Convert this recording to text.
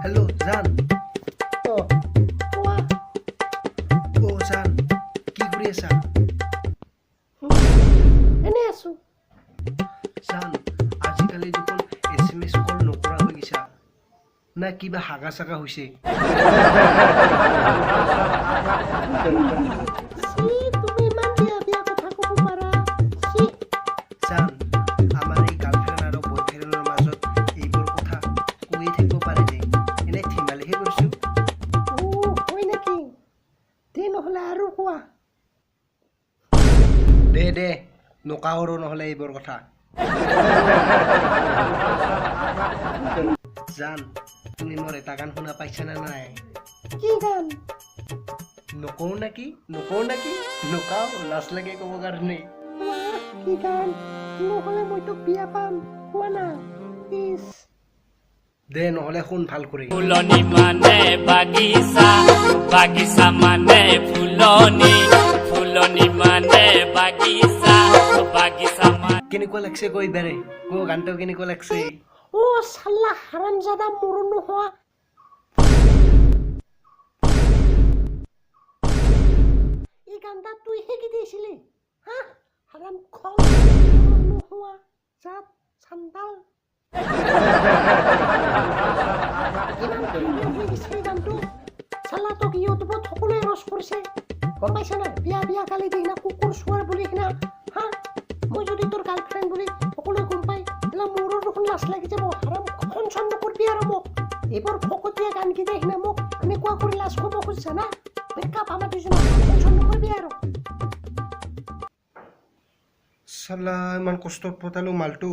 hello' জান কোৱা জান কি কৰি আছা এনে আছো জান আজিকালি দেখোন SMS কল নকৰা হৈ গৈছা না কিবা হাগা চাগা হৈছে তুমি ইমান বিয়া বিয়া কথা ক'ব পাৰা জান আমাৰ এই গাৰ্লফ্ৰেণ্ড আৰু বয়ফ্ৰেণ্ডৰ মাজত এইবোৰ কথা কৈয়ে থাকিব পাৰে যে এনে ধেমালিহে কৰিছোঁ হয় নেকি দে নহ'লে আৰু কোৱা দে নকাৰো নহ'লে এইবোৰ কথা জান তুমি মোৰ এটা গান শুনা পাইছানে নাই কি গান নকওঁ নেকি নকাও লাজ লাগে ক'ব কাৰণে কি গান নহ'লে মইতো বিয়া পাম কোৱা না ইছ দে নহ'লে শুন ভাল কৰি ফুলনি মানে বাগিচা বাগিচা মানে ফুলনি ফুলনি মানে বাগিচা বাগিচা মানে কেনেকুৱা লাগছে কৈ বাৰে গানটো কেনেকুৱা লাগছে চাল্লা হাৰামজাদা মৰণ নোহোৱা এই গানটা তুই শিকি দিছিলি হা হাৰাম খন মৰণ নোহোৱা জাত চান্দাল ইমান ধুনীয়া হৈ গৈছে এই গানটো চাল্লা তোক ইউটিউবত সকলোৱে ৰস কৰিছে গম পাইছা না বিয়া গালি দি কিনা কুকুৰ চোৱাৰ বুলি কিনা হা মই যদি তোৰ গাৰ্লফ্ৰেণ্ড বুলি সকলোৱে গম পাই তেতিয়াহ'লে মোৰো দেখোন লাজ লাগি যাব হাৰাম খন চন নকৰিবি আৰু মোক এইবোৰ ফকতীয়া গান কেইটা কিনা মোক এনেকুৱা কৰি লাজ কৰিব খুজিছা না বেকাপ আমাৰ দুজনে খন চন নকৰিবি আৰু চালা ইমান কষ্টত পতালো মালটো